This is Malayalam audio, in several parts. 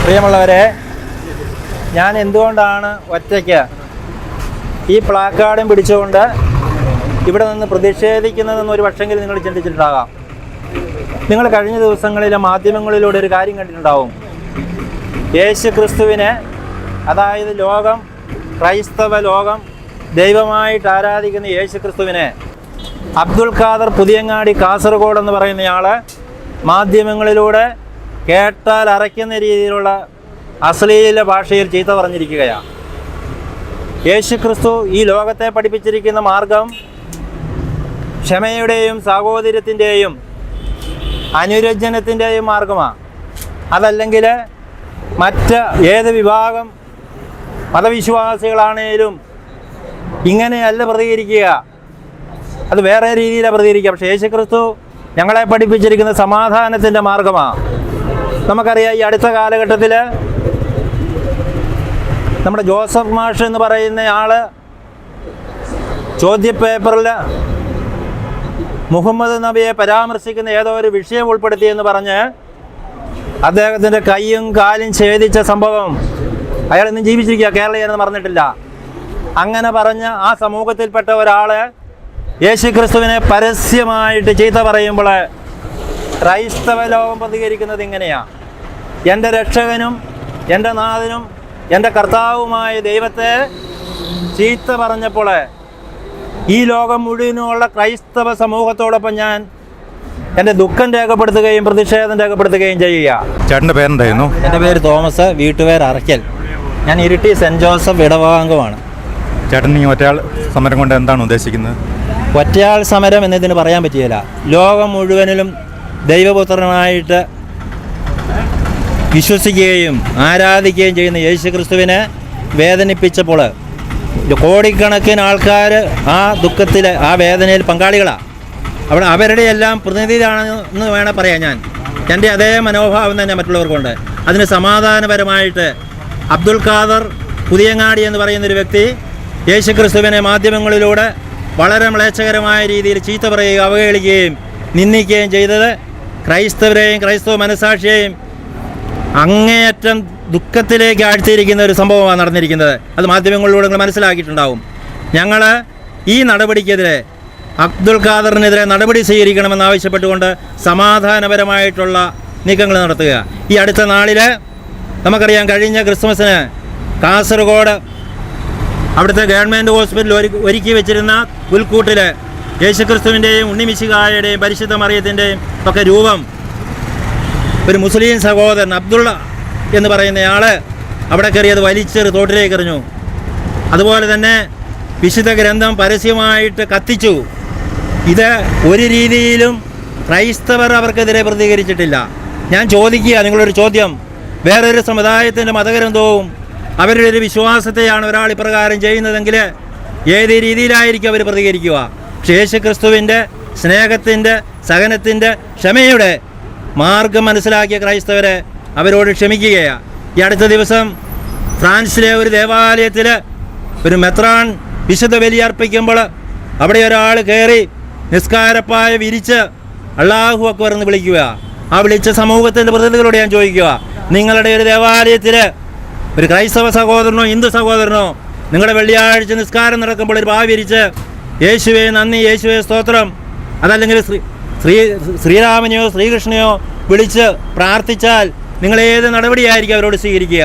പ്രിയമുള്ളവരെ, ഞാൻ എന്തുകൊണ്ടാണ് ഒറ്റയ്ക്ക് ഈ പ്ലാക്കാർഡും പിടിച്ചുകൊണ്ട് ഇവിടെ നിന്ന് പ്രതിഷേധിക്കുന്നതെന്നൊരു പക്ഷെങ്കിലും നിങ്ങൾ ചിന്തിച്ചിട്ടുണ്ടാകാം. നിങ്ങൾ കഴിഞ്ഞ ദിവസങ്ങളിലെ മാധ്യമങ്ങളിലൂടെ ഒരു കാര്യം കണ്ടിട്ടുണ്ടാവും. യേശു ക്രിസ്തുവിനെ, അതായത് ലോകം, ക്രൈസ്തവ ലോകം ദൈവമായിട്ട് ആരാധിക്കുന്ന യേശു ക്രിസ്തുവിനെ അബ്ദുൽ ഖാദർ പുതിയങ്ങാടി കാസർഗോഡ് എന്ന് പറയുന്നയാൾ മാധ്യമങ്ങളിലൂടെ കേട്ടാൽ അറയ്ക്കുന്ന രീതിയിലുള്ള അശ്ലീല ഭാഷയിൽ ചീത്ത പറഞ്ഞിരിക്കുകയാണ്. യേശു ക്രിസ്തു ഈ ലോകത്തെ പഠിപ്പിച്ചിരിക്കുന്ന മാർഗം ക്ഷമയുടെയും സാഹോദര്യത്തിൻ്റെയും അനുരഞ്ജനത്തിൻ്റെയും മാർഗമാണ്. അതല്ലെങ്കിൽ മറ്റ് ഏത് വിഭാഗം മതവിശ്വാസികളാണേലും ഇങ്ങനെയല്ല പ്രതികരിക്കുക, അത് വേറെ രീതിയിലാണ് പ്രതികരിക്കുക. പക്ഷേ യേശു ക്രിസ്തു ഞങ്ങളെ പഠിപ്പിച്ചിരിക്കുന്ന സമാധാനത്തിൻ്റെ മാർഗമാണ്. നമുക്കറിയാം, ഈ അടുത്ത കാലഘട്ടത്തിൽ നമ്മുടെ ജോസഫ് മാഷ് എന്ന് പറയുന്ന ആൾ ചോദ്യപേപ്പറിൽ മുഹമ്മദ് നബിയെ പരാമർശിക്കുന്ന ഏതോ ഒരു വിഷയം ഉൾപ്പെടുത്തിയെന്ന് പറഞ്ഞ് അദ്ദേഹത്തിൻ്റെ കൈയും കാലും ഛേദിച്ച സംഭവം, അയാൾ ഇന്നും ജീവിച്ചിരിക്കുക, കേരളീയനെന്ന് പറഞ്ഞിട്ടില്ല. അങ്ങനെ പറഞ്ഞ് ആ സമൂഹത്തിൽപ്പെട്ട ഒരാൾ യേശു ക്രിസ്തുവിനെ പരസ്യമായിട്ട് ചീത്ത പറയുമ്പോൾ ക്രൈസ്തവ ലോകം പ്രതികരിക്കുന്നത് ഇങ്ങനെയാണ്. എൻ്റെ രക്ഷകനും എൻ്റെ നാഥനും എൻ്റെ കർത്താവുമായ ദൈവത്തെ ചീത്ത പറഞ്ഞപ്പോൾ ഈ ലോകം മുഴുവനുമുള്ള ക്രൈസ്തവ സമൂഹത്തോടൊപ്പം ഞാൻ എൻ്റെ ദുഃഖം രേഖപ്പെടുത്തുകയും പ്രതിഷേധം രേഖപ്പെടുത്തുകയും ചെയ്യുക. ചേട്ടൻ്റെ പേരെന്തായിരുന്നു? എൻ്റെ പേര് തോമസ്, വീട്ടുപേര് അറയ്ക്കൽ. ഞാൻ ഇരിട്ടി സെൻറ്റ് ജോസഫ് ഇടവകാംഗമാണ്. ചേട്ടൻ ഈ ഒറ്റയാൾ സമരം കൊണ്ട് എന്താണ് ഉദ്ദേശിക്കുന്നത്? ഒറ്റയാൾ സമരം എന്നതിന് പറയാൻ പറ്റുകയില്ല. ലോകം മുഴുവനിലും ദൈവപുത്രനായിട്ട് വിശ്വസിക്കുകയും ആരാധിക്കുകയും ചെയ്യുന്ന യേശു ക്രിസ്തുവിനെ വേദനിപ്പിച്ചപ്പോൾ കോടിക്കണക്കിന് ആൾക്കാർ ആ ദുഃഖത്തിൽ, ആ വേദനയിൽ പങ്കാളികളാണ്. അവിടെ അവരുടെ എല്ലാം പ്രതിനിധിയാണെന്ന് വേണം പറയാൻ. എൻ്റെ അതേ മനോഭാവം തന്നെ മറ്റുള്ളവർക്കുണ്ട്. അതിന് സമാധാനപരമായിട്ട് അബ്ദുൽ ഖാദർ പുതിയങ്ങാടി എന്ന് പറയുന്നൊരു വ്യക്തി യേശു ക്രിസ്തുവിനെ മാധ്യമങ്ങളിലൂടെ വളരെ മ്ലേച്ഛകരമായ രീതിയിൽ ചീത്ത പറയുകയും അവഹേളിക്കുകയും നിന്ദിക്കുകയും ചെയ്തത് ക്രൈസ്തവരെയും ക്രൈസ്തവ മനസാക്ഷിയെയും അങ്ങേയറ്റം ദുഃഖത്തിലേക്ക് ആഴ്ത്തിയിരിക്കുന്ന ഒരു സംഭവമാണ് നടന്നിരിക്കുന്നത്. അത് മാധ്യമങ്ങളിലൂടെ നിങ്ങൾ മനസ്സിലാക്കിയിട്ടുണ്ടാവും. ഞങ്ങൾ ഈ നടപടിക്കെതിരെ, അബ്ദുൽ ഖാദറിനെതിരെ നടപടി സ്വീകരിക്കണമെന്ന് ആവശ്യപ്പെട്ടുകൊണ്ട് സമാധാനപരമായിട്ടുള്ള നീക്കങ്ങൾ നടത്തുക. ഈ അടുത്ത നാളിൽ നമുക്കറിയാം, കഴിഞ്ഞ ക്രിസ്മസിന് കാസർഗോഡ് അവിടുത്തെ ഗവൺമെൻറ് ഹോസ്പിറ്റലിൽ ഒരുക്കി വെച്ചിരുന്ന പുൽക്കൂട്ടിൽ യേശുക്രിസ്തുവിൻ്റെയും ഉണ്ണിമിശിഹായുടെയും പരിശുദ്ധ മറിയത്തിൻ്റെയും ഒക്കെ രൂപം ഒരു മുസ്ലിം സഹോദരൻ അബ്ദുള്ള എന്ന് പറയുന്നയാൾ അവിടെ കയറിയത് വലിച്ചെറി തോട്ടിലേക്ക് എറിഞ്ഞു. അതുപോലെ തന്നെ വിശുദ്ധ ഗ്രന്ഥം പരസ്യമായിട്ട് കത്തിച്ചു. ഇത് ഒരു രീതിയിലും ക്രൈസ്തവർ അവർക്കെതിരെ പ്രതികരിച്ചിട്ടില്ല. ഞാൻ ചോദിക്കുക, നിങ്ങളൊരു ചോദ്യം, വേറൊരു സമുദായത്തിൻ്റെ മതഗ്രന്ഥവും അവരുടെ ഒരു വിശ്വാസത്തെയാണ് ഒരാൾ ഇപ്രകാരം ചെയ്യുന്നതെങ്കിൽ ഏത് രീതിയിലായിരിക്കും അവർ പ്രതികരിക്കുക? പക്ഷേ യേശു ക്രിസ്തുവിൻ്റെ സ്നേഹത്തിൻ്റെ, സഹനത്തിൻ്റെ, ക്ഷമയുടെ മാർഗം മനസ്സിലാക്കിയ ക്രൈസ്തവരെ അവരോട് ക്ഷമിക്കുകയാണ്. ഈ അടുത്ത ദിവസം ഫ്രാൻസിലെ ഒരു ദേവാലയത്തിൽ ഒരു മെത്രാൻ വിശുദ്ധ ബലിയർപ്പിക്കുമ്പോൾ അവിടെ ഒരാൾ കയറി നിസ്കാരപ്പായ വിരിച്ച് അല്ലാഹു അക്ബർ എന്ന് വിളിക്കുക. ആ വിളിച്ച സമൂഹത്തിൻ്റെ പ്രതിനിധികളോട് ഞാൻ ചോദിക്കുക, നിങ്ങളുടെ ഒരു ദേവാലയത്തിൽ ഒരു ക്രൈസ്തവ സഹോദരനോ ഹിന്ദു സഹോദരനോ നിങ്ങളുടെ വെള്ളിയാഴ്ച നിസ്കാരം നടക്കുമ്പോൾ ഒരു പായ വിരിച്ച് യേശുവേ നന്ദി, യേശുവേ സ്തോത്രം, അതല്ലെങ്കിൽ ശ്രീരാമനെയോ ശ്രീകൃഷ്ണനെയോ വിളിച്ച് പ്രാർത്ഥിച്ചാൽ നിങ്ങൾ ഏത് നടപടിയായിരിക്കും അവരോട് സ്വീകരിക്കുക?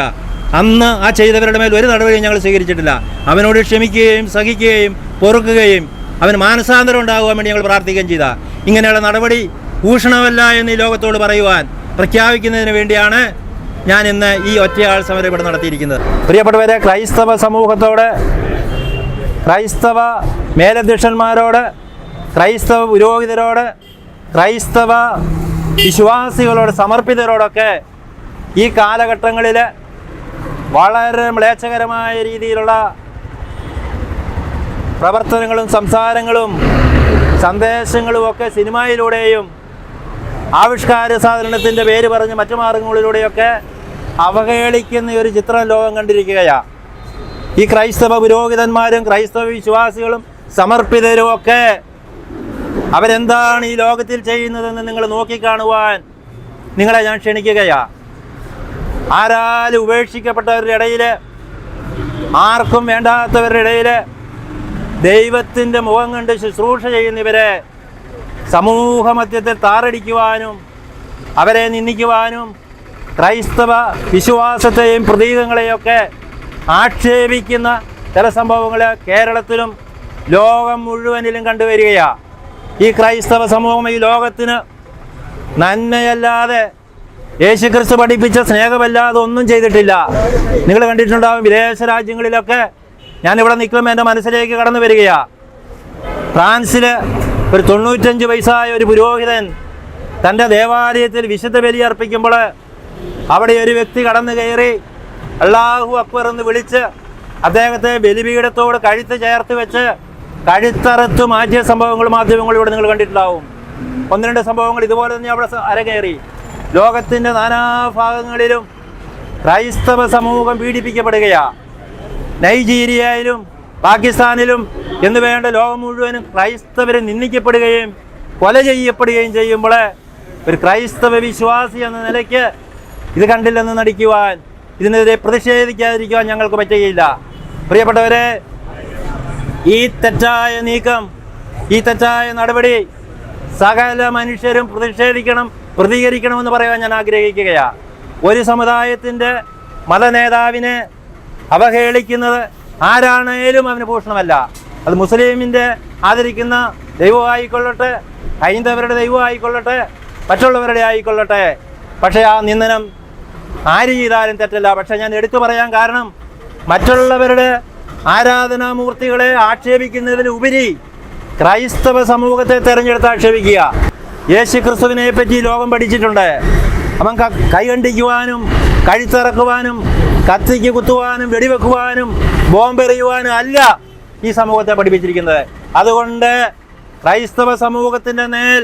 അന്ന് ആ ചെയ്തവരുടെ മേൽ ഒരു നടപടിയും ഞങ്ങൾ സ്വീകരിച്ചിട്ടില്ല. അവനോട് ക്ഷമിക്കുകയും സഹിക്കുകയും പൊറുക്കുകയും അവന് മാനസാന്തരം ഉണ്ടാകുവാൻ വേണ്ടി ഞങ്ങൾ പ്രാർത്ഥിക്കുകയും ചെയ്ത ഇങ്ങനെയുള്ള നടപടി ഭൂഷണമല്ല എന്ന് ഈ ലോകത്തോട് പറയുവാൻ പ്രഖ്യാപിക്കുന്നതിന് വേണ്ടിയാണ് ഞാൻ ഇന്ന് ഈ ഒറ്റയാൾ സമരം ഇവിടെ നടത്തിയിരിക്കുന്നത്. പ്രിയപ്പെട്ടവരെ, ക്രൈസ്തവ സമൂഹത്തോട്, ക്രൈസ്തവ മേലധ്യക്ഷന്മാരോട്, ക്രൈസ്തവ പുരോഹിതരോട്, ക്രൈസ്തവ വിശ്വാസികളോട്, സമർപ്പിതരോടൊക്കെ ഈ കാലഘട്ടങ്ങളിൽ വളരെ മ്ലേച്ഛകരമായ രീതിയിലുള്ള പ്രവർത്തനങ്ങളും സംസാരങ്ങളും സന്ദേശങ്ങളും ഒക്കെ സിനിമയിലൂടെയും ആവിഷ്കാര സാധനത്തിൻ്റെ പേര് പറഞ്ഞ് മറ്റു മാർഗങ്ങളിലൂടെയൊക്കെ അവഹേളിക്കുന്ന ഒരു ചിത്രം ലോകം കണ്ടിരിക്കുകയാണ്. ഈ ക്രൈസ്തവ പുരോഹിതന്മാരും ക്രൈസ്തവ വിശ്വാസികളും സമർപ്പിതരും ഒക്കെ അവരെന്താണ് ഈ ലോകത്തിൽ ചെയ്യുന്നതെന്ന് നിങ്ങൾ നോക്കിക്കാണുവാൻ നിങ്ങളെ ഞാൻ ക്ഷണിക്കുകയാണ്. ആരാലും ഉപേക്ഷിക്കപ്പെട്ടവരുടെ ഇടയിൽ, ആർക്കും വേണ്ടാത്തവരുടെ ഇടയിൽ ദൈവത്തിൻ്റെ മുഖം കണ്ട് ശുശ്രൂഷ ചെയ്യുന്നവരെ സമൂഹ മധ്യത്തിൽ താറടിക്കുവാനും അവരെ നിന്ദിക്കുവാനും ക്രൈസ്തവ വിശ്വാസത്തെയും പ്രതീകങ്ങളെയൊക്കെ ആക്ഷേപിക്കുന്ന ചില സംഭവങ്ങൾ കേരളത്തിലും ലോകം മുഴുവനിലും കണ്ടുവരികയാണ്. ഈ ക്രൈസ്തവ സമൂഹം ഈ ലോകത്തിന് നന്മയല്ലാതെ യേശുക്രിസ്തു പഠിപ്പിച്ച സ്നേഹമല്ലാതെ ഒന്നും ചെയ്തിട്ടില്ല. നിങ്ങൾ കണ്ടിട്ടുണ്ടാവും, വിദേശ രാജ്യങ്ങളിലൊക്കെ ഞാനിവിടെ നിൽക്കുമ്പോൾ എൻ്റെ മനസ്സിലേക്ക് കടന്നു വരികയാണ്. ഫ്രാൻസിൽ ഒരു 95 വയസ്സായ ഒരു പുരോഹിതൻ തൻ്റെ ദേവാലയത്തിൽ വിശുദ്ധ ബലി അർപ്പിക്കുമ്പോൾ അവിടെ ഒരു വ്യക്തി കടന്നു കയറി അല്ലാഹു അക്ബർ എന്ന് വിളിച്ച് അദ്ദേഹത്തെ ബലിപീഠത്തോട് കഴുത്ത് ചേർത്ത് വെച്ച് കഴുത്തറുത്ത് മാറ്റിയ സംഭവങ്ങൾ മാധ്യമങ്ങളിലൂടെ നിങ്ങൾ കണ്ടിട്ടുണ്ടാവും. 1-2 സംഭവങ്ങൾ ഇതുപോലെ തന്നെ അവിടെ അരങ്ങേറി. ലോകത്തിൻ്റെ നാനാഭാഗങ്ങളിലും ക്രൈസ്തവ സമൂഹം പീഡിപ്പിക്കപ്പെടുകയാണ്. നൈജീരിയയിലും പാകിസ്ഥാനിലും എന്ന് വേണ്ട ലോകം മുഴുവനും ക്രൈസ്തവരെ നിന്ദിക്കപ്പെടുകയും കൊല ചെയ്യപ്പെടുകയും ചെയ്യുമ്പോൾ ഒരു ക്രൈസ്തവ വിശ്വാസി എന്ന നിലയ്ക്ക് ഇത് കണ്ടില്ലെന്ന് നടിക്കുവാൻ, ഇതിനെതിരെ പ്രതിഷേധിക്കാതിരിക്കുവാൻ ഞങ്ങൾക്ക് പറ്റുകയില്ല. പ്രിയപ്പെട്ടവരെ, ഈ തെറ്റായ നീക്കം, ഈ തെറ്റായ നടപടി സകല മനുഷ്യരും പ്രതികരിക്കണമെന്ന് പറയാൻ ഞാൻ ആഗ്രഹിക്കുകയാണ്. ഒരു സമുദായത്തിൻ്റെ മതനേതാവിനെ അവഹേളിക്കുന്നത് ആരാണേലും അവന് ഭൂഷണമല്ല. അത് മുസ്ലിമിൻ്റെ ആദരിക്കുന്ന ദൈവമായിക്കൊള്ളട്ടെ, ഹൈന്ദവരുടെ ദൈവമായിക്കൊള്ളട്ടെ, മറ്റുള്ളവരുടെ ആയിക്കൊള്ളട്ടെ. പക്ഷേ ആ നിന്ദനം ആര് ചെയ്താലും തെറ്റല്ല. പക്ഷേ ഞാൻ എടുത്തു പറയാൻ കാരണം, മറ്റുള്ളവരുടെ ആരാധനാമൂർത്തികളെ ആക്ഷേപിക്കുന്നതിലുപരി ക്രൈസ്തവ സമൂഹത്തെ തിരഞ്ഞെടുത്ത് ആക്ഷേപിക്കുക. യേശു ക്രിസ്തുവിനെ പറ്റി ലോകം പഠിച്ചിട്ടുണ്ട്. അവൻ കൈകണ്ടിക്കുവാനും കഴുത്തിറക്കുവാനും കത്തിക്ക് കുത്തുവാനും വെടിവെക്കുവാനും ബോംബെറിയുവാനും അല്ല ഈ സമൂഹത്തെ പഠിപ്പിച്ചിരിക്കുന്നത്. അതുകൊണ്ട് ക്രൈസ്തവ സമൂഹത്തിൻ്റെ മേൽ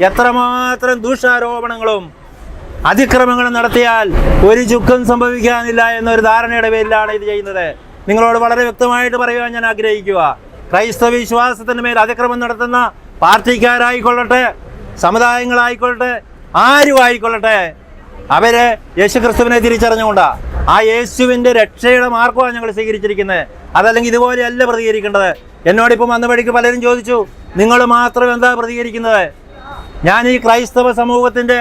എത്രമാത്രം ദൂഷാരോപണങ്ങളും അതിക്രമങ്ങളും നടത്തിയാൽ ഒരു ചുക്കും സംഭവിക്കാനില്ല എന്നൊരു ധാരണയുടെ പേരിലാണ് ഇത് ചെയ്യുന്നത്. നിങ്ങളോട് വളരെ വ്യക്തമായിട്ട് പറയുവാൻ ഞാൻ ആഗ്രഹിക്കുക. ക്രൈസ്തവ വിശ്വാസത്തിൻ്റെ മേൽ അതിക്രമം നടത്തുന്ന പാർട്ടിക്കാരായിക്കൊള്ളട്ടെ, സമുദായങ്ങളായിക്കൊള്ളട്ടെ, ആരും ആയിക്കൊള്ളട്ടെ, അവര് യേശുക്രിസ്തുവിനെ തിരിച്ചറിഞ്ഞുകൊണ്ടാണ് ആ യേശുവിൻ്റെ രക്ഷയുടെ മാർഗമാണ് ഞങ്ങൾ സ്വീകരിച്ചിരിക്കുന്നത്. അതല്ലെങ്കിൽ ഇതുപോലെയല്ല പ്രതികരിക്കേണ്ടത്. എന്നോടിപ്പം വന്ന വഴിക്ക് പലരും ചോദിച്ചു, നിങ്ങൾ മാത്രം എന്താ പ്രതികരിക്കുന്നത്? ഞാൻ ഈ ക്രൈസ്തവ സമൂഹത്തിൻ്റെ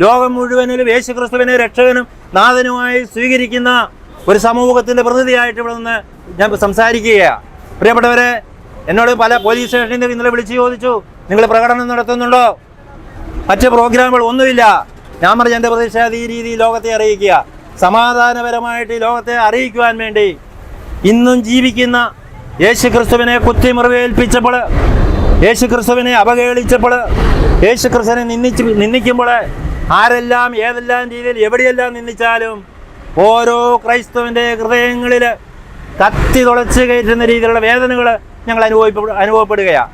ലോകം മുഴുവനിലും യേശുക്രിസ്തുവിനെ രക്ഷകനും നാഥനുമായി സ്വീകരിക്കുന്ന ഒരു സമൂഹത്തിൻ്റെ പ്രതിനിധിയായിട്ട് ഇവിടെ നിന്ന് ഞാൻ സംസാരിക്കുകയാണ്. പ്രിയപ്പെട്ടവരെ, എന്നോട് പല പോലീസ് സ്റ്റേഷനിൽ നിന്ന് ഇന്നലെ വിളിച്ച് ചോദിച്ചു, നിങ്ങൾ പ്രകടനം നടത്തുന്നുണ്ടോ? മറ്റ് പ്രോഗ്രാമുകൾ ഒന്നുമില്ല. ഞാൻ പറഞ്ഞ എൻ്റെ പ്രതീക്ഷ ഈ രീതിയിൽ ലോകത്തെ അറിയിക്കുക, സമാധാനപരമായിട്ട് ഈ ലോകത്തെ അറിയിക്കുവാൻ വേണ്ടി ഇന്നും ജീവിക്കുന്ന യേശുക്രിസ്തുവിനെ കുത്തിമുറിവേൽപ്പിച്ചപ്പോൾ, യേശുക്രിസ്തുവിനെ അവഹേളിച്ചപ്പോൾ, യേശുക്രിസ്തുവിനെ നിന്ദിക്കുമ്പോൾ ആരെല്ലാം ഏതെല്ലാം രീതിയിൽ എവിടെയെല്ലാം നിന്ദിച്ചാലും ഓരോ ക്രൈസ്തവൻ്റെ ഹൃദയങ്ങളിൽ കത്തി തുളച്ച് കയറ്റുന്ന രീതിയിലുള്ള വേദനകൾ ഞങ്ങൾ അനുഭവപ്പെടുകയാണ്.